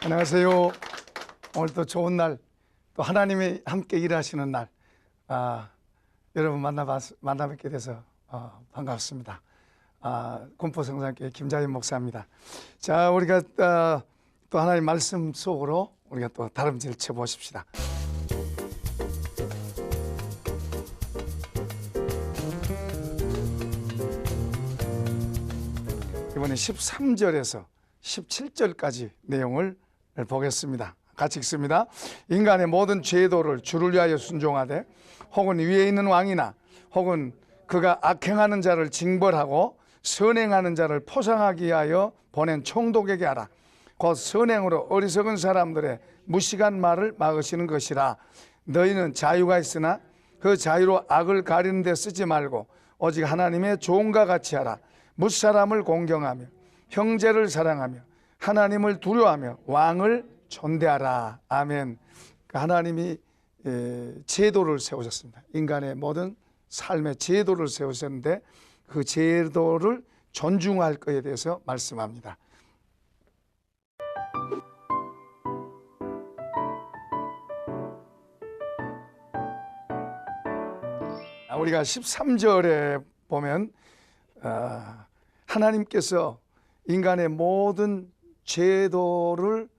안녕하세요. 오늘 또 좋은 날, 또 하나님이 함께 일하시는 날, 여러분 만나뵙게 돼서 반갑습니다. 군포성산교회 김자연 목사입니다. 자, 우리가 또 하나님 말씀 속으로 우리가 또 다름질 쳐보십시다. 이번에 13절에서 17절까지 내용을 보겠습니다. 같이 읽습니다. 인간의 모든 제도를 주를 위하여 순종하되 혹은 위에 있는 왕이나 혹은 그가 악행하는 자를 징벌하고 선행하는 자를 포상하기 위하여 보낸 총독에게 하라. 곧 선행으로 어리석은 사람들의 무식한 말을 막으시는 것이라. 너희는 자유가 있으나 그 자유로 악을 가리는 데 쓰지 말고 오직 하나님의 종과 같이 하라. 무사람을 공경하며 형제를 사랑하며 하나님을 두려워하며 왕을 존대하라. 아멘. 하나님이 제도를 세우셨습니다. 인간의 모든 삶의 제도를 세우셨는데 그 제도를 존중할 것에 대해서 말씀합니다. 우리가 13절에 보면 하나님께서 인간의 모든 제도를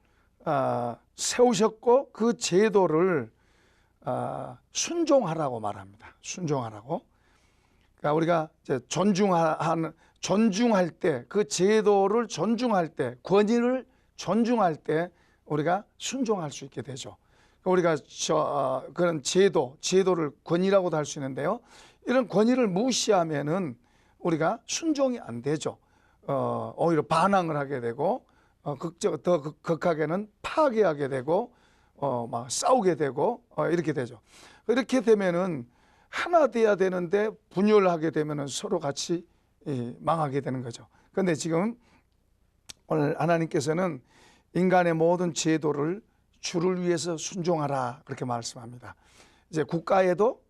세우셨고 그 제도를 순종하라고 말합니다. 순종하라고. 그러니까 우리가 이제 존중할 때, 그 제도를 존중할 때, 권위를 존중할 때 우리가 순종할 수 있게 되죠. 우리가 그런 제도를 권위라고도 할 수 있는데요. 이런 권위를 무시하면은 우리가 순종이 안 되죠. 오히려 반항을 하게 되고 더 극하게는 파괴하게 되고 막 싸우게 되고 이렇게 되죠. 이렇게 되면은 하나 돼야 되는데 분열하게 되면은 서로 같이 망하게 되는 거죠. 그런데 지금 오늘 하나님께서는 인간의 모든 제도를 주를 위해서 순종하라 그렇게 말씀합니다. 이제 국가에도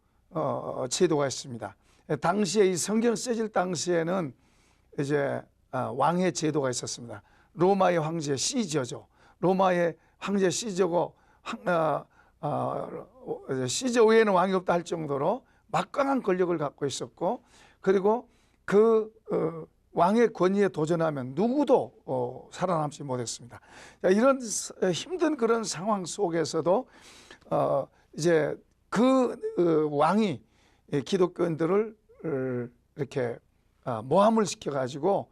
제도가 있습니다. 당시에 이 성경 쓰질 당시에는 이제 왕의 제도가 있었습니다. 로마의 황제 시저죠. 로마의 황제 시저고 시저 외에는 왕이 없다 할 정도로 막강한 권력을 갖고 있었고, 그리고 그 왕의 권위에 도전하면 누구도 살아남지 못했습니다. 이런 힘든 그런 상황 속에서도 이제 그 왕이 기독교인들을 이렇게 모함을 시켜가지고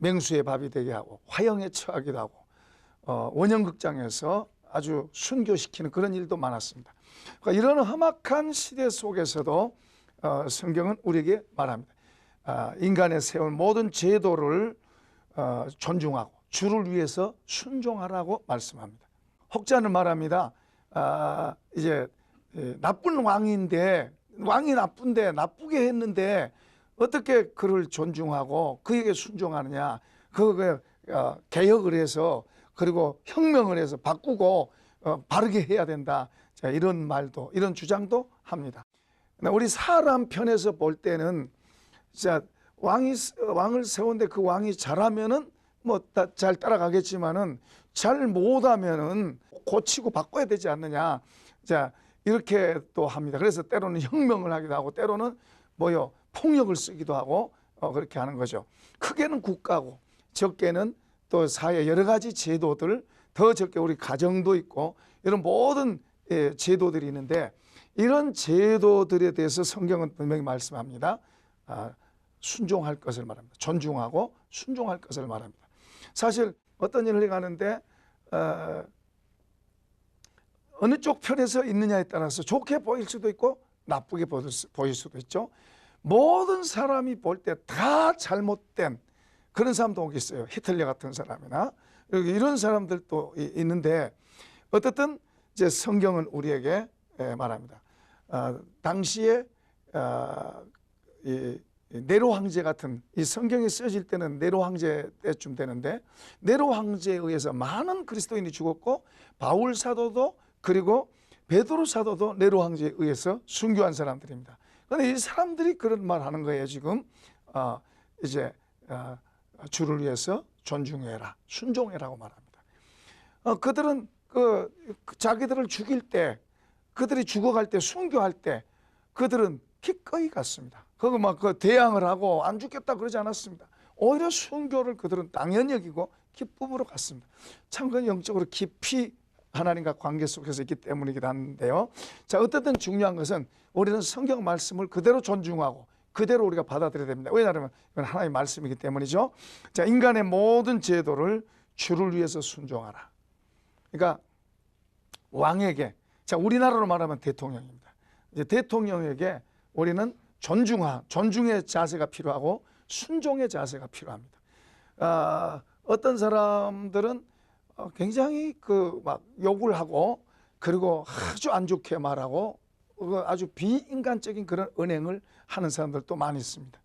맹수의 밥이 되게 하고 화형에 처하기도 하고 원형극장에서 아주 순교시키는 그런 일도 많았습니다. 그러니까 이런 험악한 시대 속에서도 성경은 우리에게 말합니다. 인간의 세운 모든 제도를 존중하고 주를 위해서 순종하라고 말씀합니다. 혹자는 말합니다. 이제 나쁜 왕인데, 왕이 나쁜데 나쁘게 했는데 어떻게 그를 존중하고 그에게 순종하느냐. 그거 개혁을 해서 그리고 혁명을 해서 바꾸고 바르게 해야 된다. 자, 이런 말도, 이런 주장도 합니다. 우리 사람 편에서 볼 때는 진짜 왕을 세운데 그 왕이 잘하면은 뭐 잘 따라가겠지만은 잘 못하면은 고치고 바꿔야 되지 않느냐. 자, 이렇게 또 합니다. 그래서 때로는 혁명을 하기도 하고 때로는 폭력을 쓰기도 하고 그렇게 하는 거죠. 크게는 국가고 적게는 또 사회 여러 가지 제도들, 더 적게 우리 가정도 있고 이런 모든 제도들이 있는데 이런 제도들에 대해서 성경은 분명히 말씀합니다. 순종할 것을 말합니다. 존중하고 순종할 것을 말합니다. 사실 어떤 일을 해가는데 어느 쪽 편에서 있느냐에 따라서 좋게 보일 수도 있고 나쁘게 보일 수도 있죠. 모든 사람이 볼 때 다 잘못된 그런 사람도 있어요. 히틀러 같은 사람이나 이런 사람들도 있는데 어쨌든 이제 성경은 우리에게 말합니다. 당시에 이 네로 황제 같은, 이 성경이 쓰여질 때는 네로 황제 때쯤 되는데 네로 황제에 의해서 많은 그리스도인이 죽었고 바울 사도도 그리고 베드로 사도도 네로 황제에 의해서 순교한 사람들입니다. 그런데 이 사람들이 그런 말 하는 거예요. 지금 이제 주를 위해서 존중해라, 순종해라고 말합니다. 그들은 자기들을 죽일 때, 그들이 죽어갈 때, 순교할 때 그들은 기꺼이 갔습니다. 그거 막 대항을 하고 안 죽겠다 그러지 않았습니다. 오히려 순교를 그들은 당연히 여기고 기쁨으로 갔습니다. 참 그 영적으로 깊이 하나님과 관계 속에서 있기 때문이긴 한데요. 자, 어쨌든 중요한 것은 우리는 성경 말씀을 그대로 존중하고 그대로 우리가 받아들여야 됩니다. 왜냐하면 이건 하나님의 말씀이기 때문이죠. 자, 인간의 모든 제도를 주를 위해서 순종하라. 그러니까 왕에게, 자, 우리나라로 말하면 대통령입니다. 이제 대통령에게 우리는 존중의 자세가 필요하고 순종의 자세가 필요합니다. 어떤 사람들은 굉장히 막 욕을 하고 그리고 아주 안 좋게 말하고 아주 비인간적인 그런 언행을 하는 사람들도 많이 있습니다.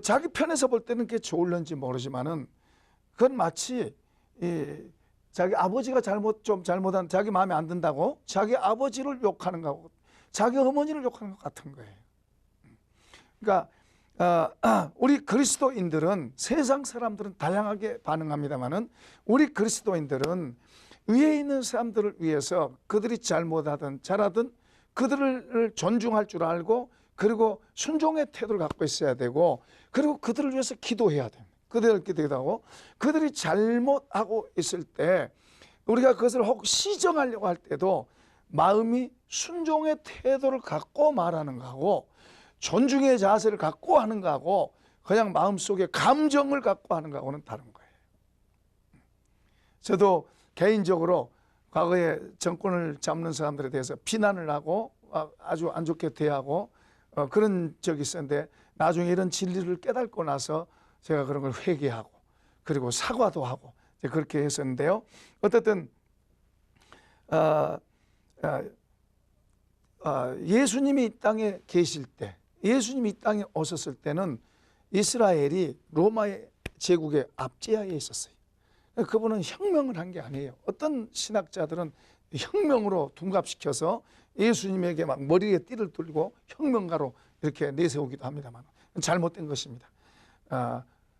자기 편에서 볼 때는 그게 좋을런지 모르지만은 그건 마치 자기 아버지가 잘못한 자기 마음에 안 든다고 자기 아버지를 욕하는 거하고 자기 어머니를 욕하는 것 같은 거예요. 그러니까 우리 그리스도인들은 세상 사람들은 다양하게 반응합니다만은 우리 그리스도인들은 위에 있는 사람들을 위해서 그들이 잘못하든 잘하든 그들을 존중할 줄 알고 그리고 순종의 태도를 갖고 있어야 되고 그리고 그들을 위해서 기도해야 됩니다. 그들을 기도하고 그들이 잘못하고 있을 때 우리가 그것을 혹 시정하려고 할 때도 마음이 순종의 태도를 갖고 말하는 거하고 존중의 자세를 갖고 하는 거하고 그냥 마음속에 감정을 갖고 하는 거하고는 다른 거예요. 저도 개인적으로 과거에 정권을 잡는 사람들에 대해서 비난을 하고 아주 안 좋게 대하고 그런 적이 있었는데 나중에 이런 진리를 깨닫고 나서 제가 그런 걸 회개하고 그리고 사과도 하고 그렇게 했었는데요. 어쨌든 예수님이 이 땅에 계실 때 예수님이 이 땅에 오셨을 때는 이스라엘이 로마의 제국의 압제하에 있었어요. 그분은 혁명을 한 게 아니에요. 어떤 신학자들은 혁명으로 둔갑시켜서 예수님에게 막 머리에 띠를 뚫고 혁명가로 이렇게 내세우기도 합니다만 잘못된 것입니다.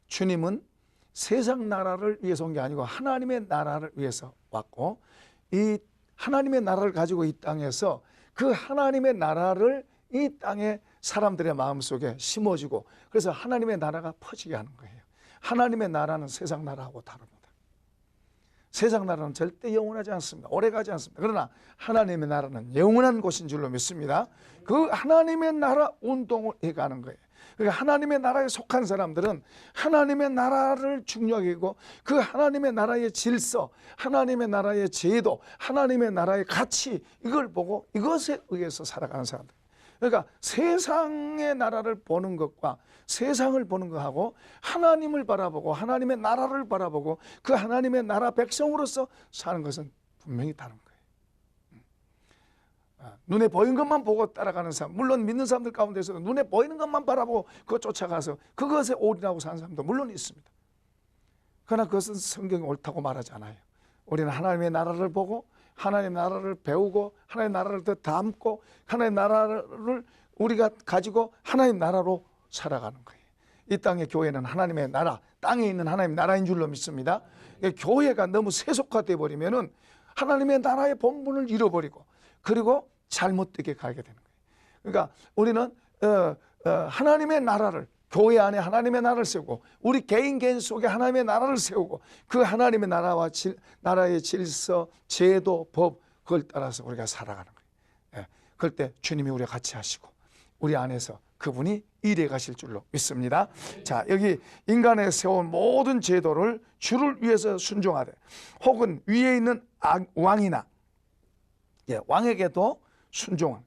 주님은 세상 나라를 위해서 온 게 아니고 하나님의 나라를 위해서 왔고 이 하나님의 나라를 가지고 이 땅에서 그 하나님의 나라를 이 땅에 사람들의 마음속에 심어주고 그래서 하나님의 나라가 퍼지게 하는 거예요. 하나님의 나라는 세상 나라하고 다릅니다. 세상 나라는 절대 영원하지 않습니다. 오래가지 않습니다. 그러나 하나님의 나라는 영원한 곳인 줄로 믿습니다. 그 하나님의 나라 운동을 해가는 거예요. 그러니까 하나님의 나라에 속한 사람들은 하나님의 나라를 중요하게 여기고 그 하나님의 나라의 질서, 하나님의 나라의 제도, 하나님의 나라의 가치 이걸 보고 이것에 의해서 살아가는 사람들. 그러니까 세상의 나라를 보는 것과 세상을 보는 것하고 하나님을 바라보고 하나님의 나라를 바라보고 그 하나님의 나라 백성으로서 사는 것은 분명히 다른 거예요. 눈에 보이는 것만 보고 따라가는 사람, 물론 믿는 사람들 가운데서도 눈에 보이는 것만 바라보고 그것 쫓아가서 그것에 올인하고 사는 사람도 물론 있습니다. 그러나 그것은 성경이 옳다고 말하지 않아요. 우리는 하나님의 나라를 보고 하나님의 나라를 배우고 하나님의 나라를 더 담고 하나님의 나라를 우리가 가지고 하나님의 나라로 살아가는 거예요. 이 땅의 교회는 하나님의 나라, 땅에 있는 하나님의 나라인 줄로 믿습니다. 교회가 너무 세속화되어 버리면은 하나님의 나라의 본분을 잃어버리고 그리고 잘못되게 가게 되는 거예요. 그러니까 우리는 하나님의 나라를 교회 안에 하나님의 나라를 세우고 우리 개인 속에 하나님의 나라를 세우고 그 하나님의 나라와 나라의 질서, 제도, 법 그걸 따라서 우리가 살아가는 거예요. 그럴 때 주님이 우리와 같이 하시고 우리 안에서 그분이 일해 가실 줄로 믿습니다. 자, 여기 인간에 세운 모든 제도를 주를 위해서 순종하되 혹은 위에 있는 왕이나 왕에게도 순종은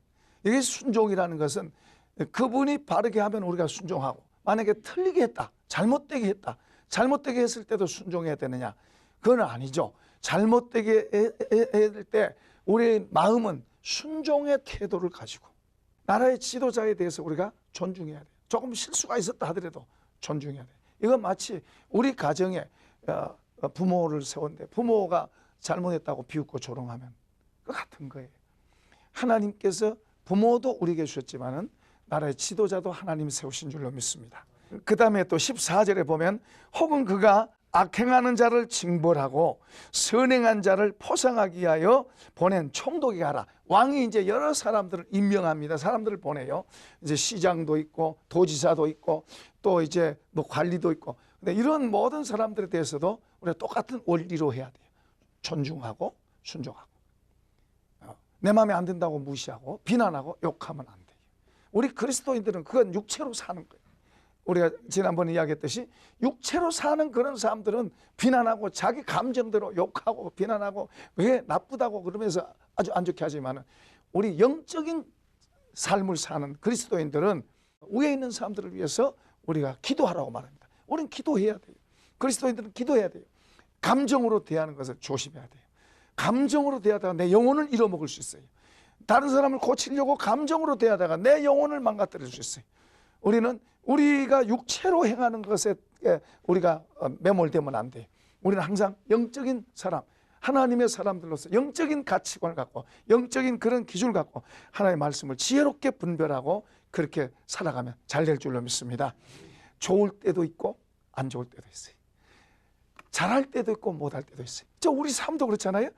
이게 순종이라는 것은 그분이 바르게 하면 우리가 순종하고 만약에 틀리게 했다, 잘못되게 했다, 잘못되게 했을 때도 순종해야 되느냐? 그건 아니죠. 잘못되게 했을 때 우리의 마음은 순종의 태도를 가지고 나라의 지도자에 대해서 우리가 존중해야 돼요. 조금 실수가 있었다 하더라도 존중해야 돼요. 이건 마치 우리 가정에 부모를 세웠는데 부모가 잘못했다고 비웃고 조롱하면 그 같은 거예요. 하나님께서 부모도 우리에게 주셨지만은 나라의 지도자도 하나님이 세우신 줄로 믿습니다. 그 다음에 또 14절에 보면 혹은 그가 악행하는 자를 징벌하고 선행한 자를 포상하기 위하여 보낸 총독에게 하라. 왕이 이제 여러 사람들을 임명합니다. 사람들을 보내요. 이제 시장도 있고 도지사도 있고 또 이제 뭐 관리도 있고. 근데 이런 모든 사람들에 대해서도 우리가 똑같은 원리로 해야 돼요. 존중하고 순종하고. 내 마음에 안 든다고 무시하고 비난하고 욕하면 안 돼요. 우리 그리스도인들은 그건 육체로 사는 거예요. 우리가 지난번에 이야기했듯이 육체로 사는 그런 사람들은 비난하고 자기 감정대로 욕하고 비난하고 왜 나쁘다고 그러면서 아주 안 좋게 하지만 우리 영적인 삶을 사는 그리스도인들은 위에 있는 사람들을 위해서 우리가 기도하라고 말합니다. 우리는 기도해야 돼요. 그리스도인들은 기도해야 돼요. 감정으로 대하는 것을 조심해야 돼요. 감정으로 대하다가 내 영혼을 잃어먹을 수 있어요. 다른 사람을 고치려고 감정으로 대하다가 내 영혼을 망가뜨릴 수 있어요. 우리는 우리가 육체로 행하는 것에 우리가 매몰되면 안 돼요. 우리는 항상 영적인 사람, 하나님의 사람들로서 영적인 가치관을 갖고 영적인 그런 기준을 갖고 하나님의 말씀을 지혜롭게 분별하고 그렇게 살아가면 잘 될 줄로 믿습니다. 좋을 때도 있고 안 좋을 때도 있어요. 잘할 때도 있고 못할 때도 있어요. 우리 삶도 그렇잖아요.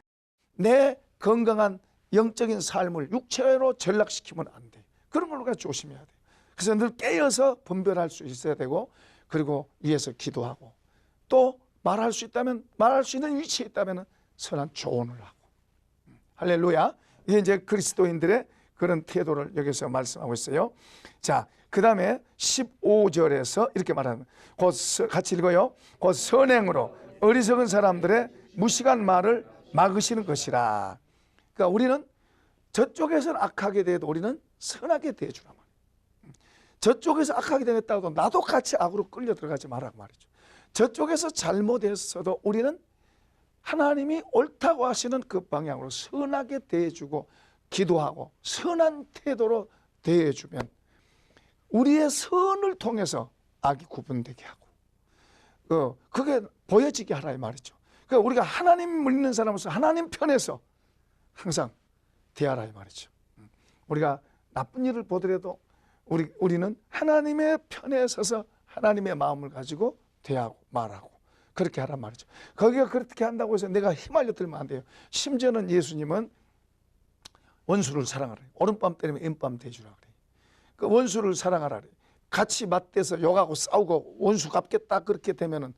내 건강한 영적인 삶을 육체로 전락시키면 안 돼요. 그런 걸 우리가 조심해야 돼요. 그래서 늘 깨어서 분별할 수 있어야 되고 그리고 위에서 기도하고 또 말할 수 있다면 말할 수 있는 위치에 있다면 선한 조언을 하고. 할렐루야. 이게 이제 그리스도인들의 그런 태도를 여기서 말씀하고 있어요. 자, 그 다음에 15절에서 이렇게 말하는, 같이 읽어요. 곧 선행으로 어리석은 사람들의 무식한 말을 막으시는 것이라. 그러니까 우리는 저쪽에서는 악하게 대해도 우리는 선하게 대해주라 말이에요. 저쪽에서 악하게 대했다고 나도 같이 악으로 끌려 들어가지 말라고 말이죠. 저쪽에서 잘못했어도 우리는 하나님이 옳다고 하시는 그 방향으로 선하게 대해주고 기도하고 선한 태도로 대해주면 우리의 선을 통해서 악이 구분되게 하고 그게 보여지게 하라 이 말이죠. 그러니까 우리가 하나님 믿는 사람으로서 하나님 편에서 항상 대하라 이 말이죠. 우리가 나쁜 일을 보더라도 우리는 하나님의 편에 서서 하나님의 마음을 가지고 대하고 말하고 그렇게 하란 말이죠. 거기가 그렇게 한다고 해서 내가 휘말려 들면 안 돼요. 심지어는 예수님은 원수를 사랑하라. 오른밤 때리면 왼밤 대주라 그래요. 그 원수를 사랑하라 그래요. 같이 맞대서 욕하고 싸우고 원수 갚겠다 그렇게 되면은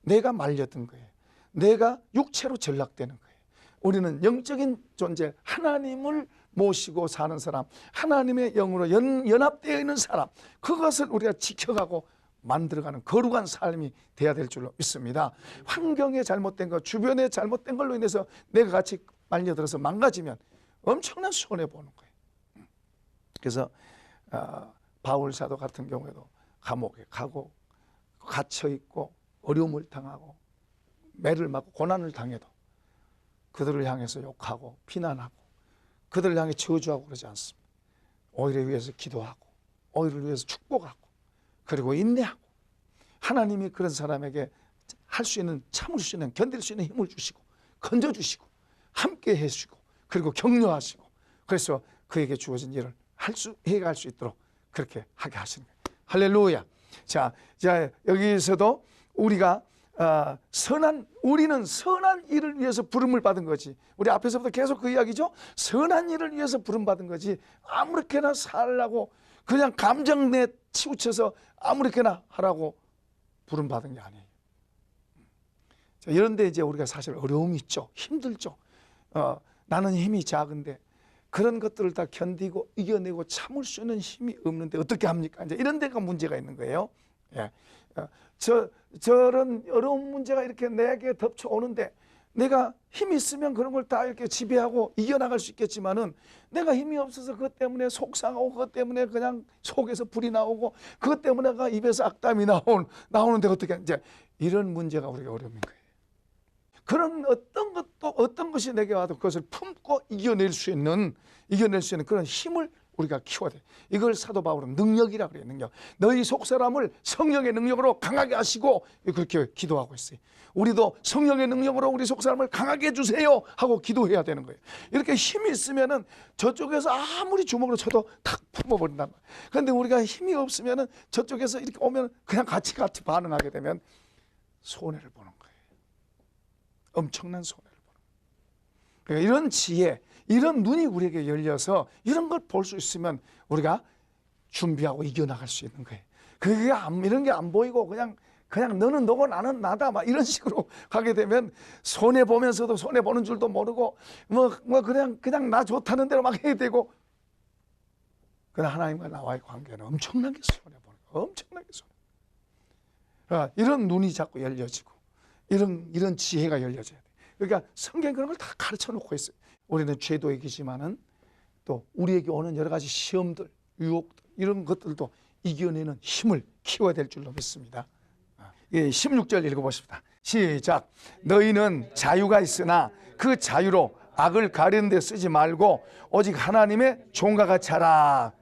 내가 말렸던 거예요. 내가 육체로 전락되는 거예요. 우리는 영적인 존재 하나님을 모시고 사는 사람, 하나님의 영으로 연합되어 있는 사람, 그것을 우리가 지켜가고 만들어가는 거룩한 삶이 돼야 될 줄로 믿습니다. 환경에 잘못된 것, 주변에 잘못된 걸로 인해서 내가 같이 말려들어서 망가지면 엄청난 손해보는 거예요. 그래서 바울 사도 같은 경우에도 감옥에 가고 갇혀있고 어려움을 당하고 매를 맞고 고난을 당해도 그들을 향해서 욕하고 비난하고 그들을 향해 저주하고 그러지 않습니다. 오히려 위해서 기도하고 오히려 위해서 축복하고 그리고 인내하고 하나님이 그런 사람에게 할 수 있는 참을 수 있는 견딜 수 있는 힘을 주시고 건져주시고 함께 해주시고 그리고 격려하시고 그래서 그에게 주어진 일을 해갈 수 있도록 그렇게 하게 하시는 거예요. 할렐루야. 자 여기서도 우리가 우리는 선한 일을 위해서 부름을 받은 거지. 우리 앞에서부터 계속 그 이야기죠. 선한 일을 위해서 부름받은 거지. 아무렇게나 살라고 그냥 감정내 치우쳐서 아무렇게나 하라고 부름받은 게 아니에요. 자, 이런데 이제 우리가 사실 어려움이 있죠. 힘들죠. 나는 힘이 작은데 그런 것들을 다 견디고 이겨내고 참을 수 있는 힘이 없는데 어떻게 합니까? 이제 이런 데가 문제가 있는 거예요. 예. 저런 어려운 문제가 이렇게 내게 덮쳐오는데 내가 힘이 있으면 그런 걸 다 이렇게 지배하고 이겨나갈 수 있겠지만은 내가 힘이 없어서 그것 때문에 속상하고 그것 때문에 그냥 속에서 불이 나오고 그것 때문에 입에서 악담이 나오는데 어떻게 이제 이런 문제가 우리가 어려움인 거예요. 그런 어떤 것이 내게 와도 그것을 품고 이겨낼 수 있는 그런 힘을 우리가 키워야 돼. 이걸 사도 바울은 능력이라고 그래요. 능력. 너희 속사람을 성령의 능력으로 강하게 하시고 그렇게 기도하고 있어요. 우리도 성령의 능력으로 우리 속사람을 강하게 해주세요 하고 기도해야 되는 거예요. 이렇게 힘이 있으면은 저쪽에서 아무리 주먹으로 쳐도 탁 품어버린단 말이에요. 그런데 우리가 힘이 없으면은 저쪽에서 이렇게 오면 그냥 같이 반응하게 되면 손해를 보는 거예요. 엄청난 손해를 보는. 그러니까 이런 지혜, 이런 눈이 우리에게 열려서 이런 걸 볼 수 있으면 우리가 준비하고 이겨나갈 수 있는 거예요. 그게 이런 게 안 보이고 그냥 너는 너고 나는 나다 막 이런 식으로 가게 되면 손해 보면서도 손해 보는 줄도 모르고 뭐 그냥 나 좋다는 대로 막 해야 되고, 그러나 하나님과 나와의 관계는 엄청나게 손해 보는 거예요. 엄청나게 손해. 그러니까 이런 눈이 자꾸 열려지고 이런 지혜가 열려져야 돼. 그러니까 성경에 그런 걸 다 가르쳐 놓고 있어요. 우리는 죄도 이기지만은 또 우리에게 오는 여러 가지 시험들, 유혹들 이런 것들도 이겨내는 힘을 키워야 될 줄로 믿습니다. 16절 읽어보십니다. 시작. 너희는 자유가 있으나 그 자유로 악을 가리는 데 쓰지 말고 오직 하나님의 종과 같이 하라.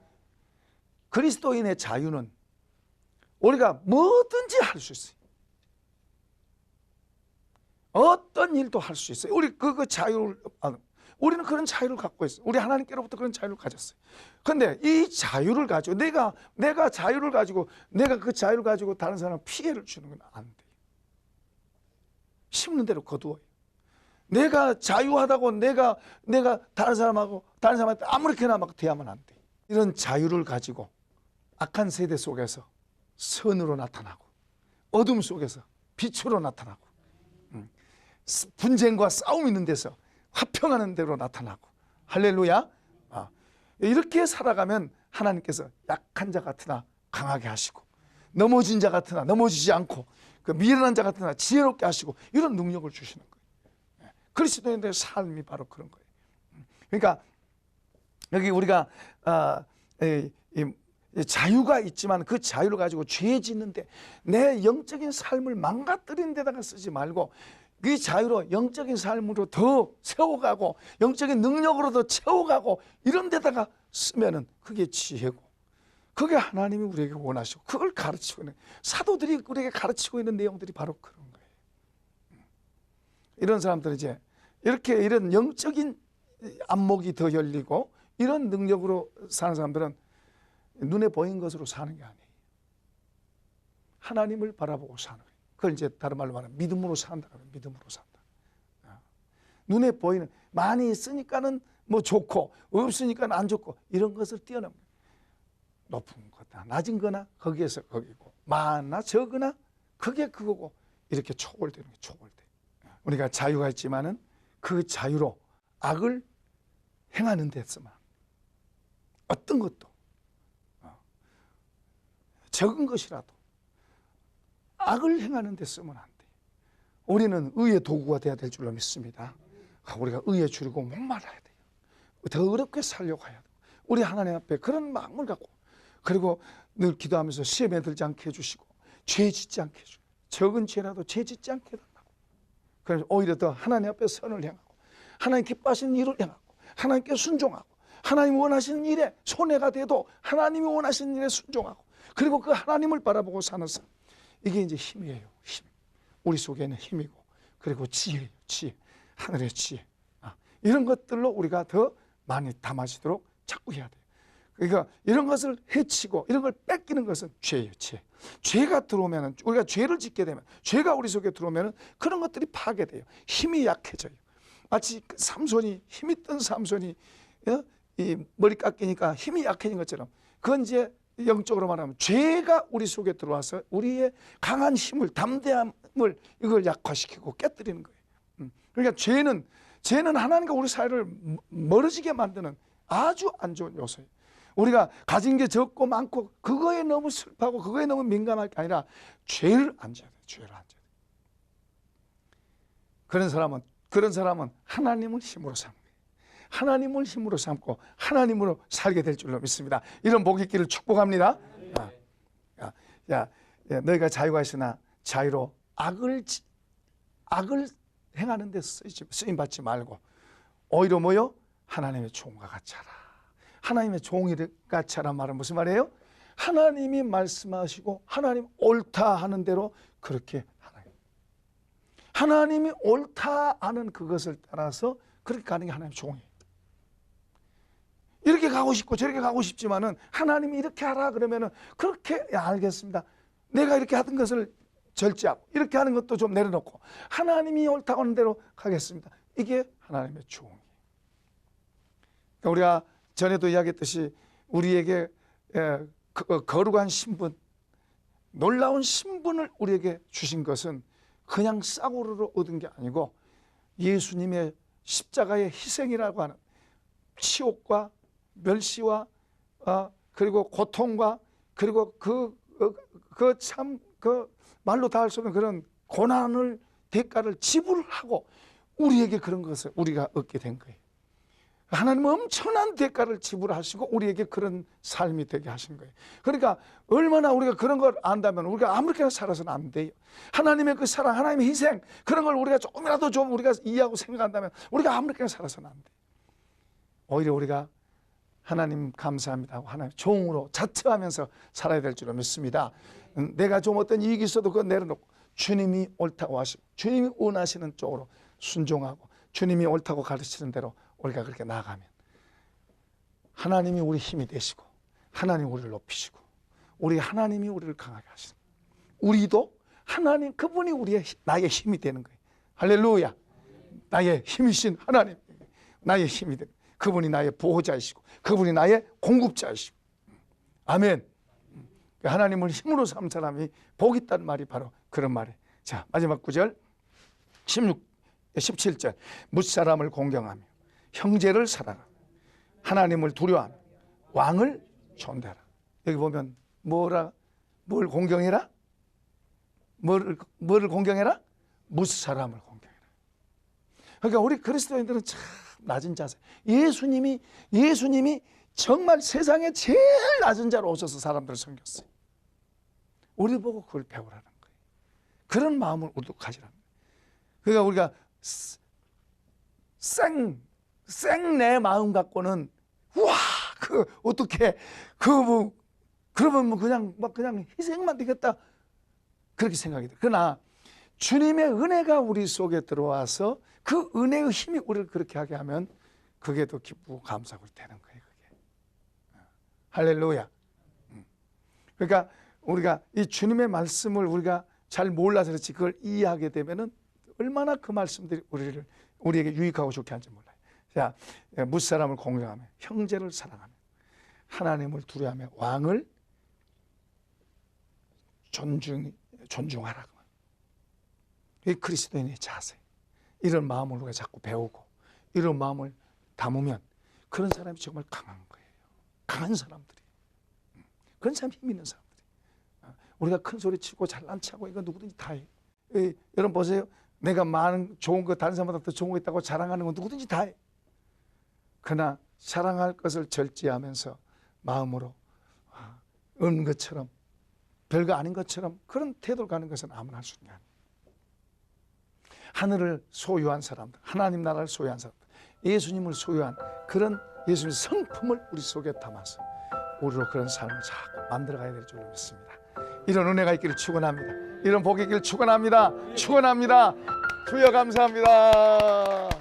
그리스도인의 자유는 우리가 뭐든지 할 수 있어요. 어떤 일도 할 수 있어요. 우리 그 자유를, 우리는 그런 자유를 갖고 있어요. 우리 하나님께로부터 그런 자유를 가졌어요. 그런데 이 자유를 가지고 내가 자유를 가지고 내가 그 자유를 가지고 다른 사람 피해를 주는 건 안 돼요. 심는 대로 거두어요. 내가 자유하다고 내가 다른 사람한테 아무렇게나 막 대하면 안 돼요. 이런 자유를 가지고 악한 세대 속에서 선으로 나타나고 어둠 속에서 빛으로 나타나고 분쟁과 싸움 있는 데서 화평하는 대로 나타나고, 할렐루야. 이렇게 살아가면 하나님께서 약한 자 같으나 강하게 하시고, 넘어진 자 같으나 넘어지지 않고, 그 미련한 자 같으나 지혜롭게 하시고, 이런 능력을 주시는 거예요. 그리스도인들의 삶이 바로 그런 거예요. 그러니까 여기 우리가 자유가 있지만 그 자유를 가지고 죄 짓는데 내 영적인 삶을 망가뜨리는 데다가 쓰지 말고 그 자유로 영적인 삶으로 더 세워가고 영적인 능력으로 더 채워가고 이런 데다가 쓰면은 그게 지혜고, 그게 하나님이 우리에게 원하시고 그걸 가르치고 있는, 사도들이 우리에게 가르치고 있는 내용들이 바로 그런 거예요. 이런 사람들은 이제 이런 영적인 안목이 더 열리고 이런 능력으로 사는 사람들은 눈에 보이는 것으로 사는 게 아니에요. 하나님을 바라보고 사는 거예요. 그걸 이제 다른 말로 말하면 믿음으로 산다. 믿음으로 산다. 눈에 보이는, 많이 있으니까는 뭐 좋고 없으니까 안 좋고 이런 것을 뛰어넘는, 높은 거나 낮은 거나 거기에서 거기고, 많으나 적으나 그게 그거고, 이렇게 초월되는 게 초월돼. 우리가 자유가 있지만은 그 자유로 악을 행하는 데서만, 어떤 것도 적은 것이라도 악을 행하는 데 쓰면 안 돼요. 우리는 의의 도구가 되어야 될 줄로 믿습니다. 우리가 의에 줄이고 목말라야 돼요. 더 어렵게 살려고 해야 돼요. 우리 하나님 앞에 그런 마음을 갖고, 그리고 늘 기도하면서 시험에 들지 않게 해주시고 죄 짓지 않게 해주고, 적은 죄라도 죄 짓지 않게 해달라고. 그래서 오히려 더 하나님 앞에 선을 행하고 하나님 기뻐하시는 일을 행하고 하나님께 순종하고, 하나님 원하시는 일에 손해가 돼도 하나님이 원하시는 일에 순종하고, 그리고 그 하나님을 바라보고 사는 삶, 이게 이제 힘이에요. 힘. 우리 속에는 힘이고, 그리고 지혜예요. 지혜. 하늘의 지혜. 이런 것들로 우리가 더 많이 담아지도록 자꾸 해야 돼요. 그러니까 이런 것을 해치고 이런 걸 뺏기는 것은 죄예요. 죄. 죄가 들어오면, 우리가 죄를 짓게 되면, 죄가 우리 속에 들어오면 그런 것들이 파괴돼요. 힘이 약해져요. 마치 힘있던 삼손이 이 머리 깎이니까 힘이 약해진 것처럼, 그건 이제 영적으로 말하면 죄가 우리 속에 들어와서 우리의 강한 힘을, 담대함을 이걸 약화시키고 깨뜨리는 거예요. 그러니까 죄는 하나님과 우리 사이를 멀어지게 만드는 아주 안 좋은 요소예요. 우리가 가진 게 적고 많고 그거에 너무 슬퍼하고 그거에 너무 민감할 게 아니라 죄를 안 져야 돼요. 죄를 안 져야 돼요. 그런 사람은 하나님을 힘으로 삼는 거예요. 하나님을 힘으로 삼고 하나님으로 살게 될 줄로 믿습니다. 이런 복의 길을 축복합니다. 너희가 자유가 있으나 자유로 악을 행하는 데 쓰임 받지 말고 오히려 뭐요? 하나님의 종과 같이 하라. 하나님의 종이 같이 하란 말은 무슨 말이에요? 하나님이 말씀하시고 하나님 옳다 하는 대로 그렇게 하라. 하나님이 옳다 하는 그것을 따라서 그렇게 가는 게 하나님의 종이에요. 이렇게 가고 싶고 저렇게 가고 싶지만은 하나님이 이렇게 하라 그러면은 그렇게 알겠습니다. 내가 이렇게 하던 것을 절제하고 이렇게 하는 것도 좀 내려놓고 하나님이 옳다고 하는 대로 가겠습니다. 이게 하나님의 주홍이. 우리가 전에도 이야기했듯이 우리에게 거룩한 신분, 놀라운 신분을 우리에게 주신 것은 그냥 싸구려로 얻은 게 아니고 예수님의 십자가의 희생이라고 하는 치욕과 멸시와 그리고 고통과 그리고 그 말로 다 할 수 없는 그런 고난을 대가를 지불하고 우리에게 그런 것을 우리가 얻게 된 거예요. 하나님은 엄청난 대가를 지불하시고 우리에게 그런 삶이 되게 하신 거예요. 그러니까 얼마나 우리가 그런 걸 안다면 우리가 아무렇게나 살아서는 안 돼요. 하나님의 그 사랑, 하나님의 희생, 그런 걸 우리가 조금이라도 좀 우리가 이해하고 생각한다면 우리가 아무렇게나 살아서는 안 돼요. 오히려 우리가 하나님 감사합니다 하고 하나님 종으로 자처하면서 살아야 될 줄로 믿습니다. 내가 좀 어떤 이익이 있어도 그건 내려놓고 주님이 옳다고 하시고 주님이 원하시는 쪽으로 순종하고 주님이 옳다고 가르치는 대로 우리가 그렇게 나아가면 하나님이 우리 힘이 되시고 하나님이 우리를 높이시고 우리 하나님이 우리를 강하게 하시는 우리도 하나님 그분이 나의 힘이 되는 거예요. 할렐루야. 나의 힘이신 하나님, 나의 힘이 되는 그분이 나의 보호자이시고 그분이 나의 공급자이시고 아멘. 하나님을 힘으로 삼은 사람이 복 있다는 말이 바로 그런 말이에요. 자, 마지막 구절 17절 무사람을 공경하며 형제를 사랑하며 하나님을 두려워하며 왕을 존대하라. 여기 보면 뭘 공경해라? 뭐를 공경해라? 무사람을 공경해라. 그러니까 우리 그리스도인들은 참 낮은 자세. 예수님이 정말 세상에 제일 낮은 자로 오셔서 사람들을 섬겼어요. 우리 보고 그걸 배우라는 거예요. 그런 마음을 우리도 가지라는 거예요. 그러니까 우리가 내 마음 갖고는 와, 어떻게 그러면 그냥 희생만 되겠다 그렇게 생각이 돼요. 그러나 주님의 은혜가 우리 속에 들어와서 그 은혜의 힘이 우리를 그렇게 하게 하면 그게 더 기쁘고 감사하고 되는 거예요. 그게. 할렐루야. 그러니까 우리가 이 주님의 말씀을 우리가 잘 몰라서 그렇지 그걸 이해하게 되면은 얼마나 그 말씀들이 우리에게 유익하고 좋게 하는지 몰라요. 자, 무사람을 공경하며 형제를 사랑하며 하나님을 두려워하며 왕을 존중하라. 이 그리스도인의 자세. 이런 마음을 우리가 자꾸 배우고 이런 마음을 담으면 그런 사람이 정말 강한 거예요. 강한 사람들이. 그런 사람 힘 있는 사람들이. 우리가 큰 소리 치고 잘난 체하고 이거 누구든지 다 해요. 여러분 보세요. 내가 많은 좋은 거 다른 사람보다 더 좋은 거 있다고 자랑하는 건 누구든지 다 해. 그러나 자랑할 것을 절제하면서 마음으로 없는 것처럼 별거 아닌 것처럼 그런 태도를 가는 것은 아무나 할 수 있는 게 아니에요. 하늘을 소유한 사람들, 하나님 나라를 소유한 사람들, 예수님을 소유한 그런 예수님의 성품을 우리 속에 담아서 우리로 그런 삶을 자꾸 만들어가야 될 줄로 믿습니다. 이런 은혜가 있기를 축원합니다. 이런 복이 있기를 축원합니다. 축원합니다. 주여 감사합니다.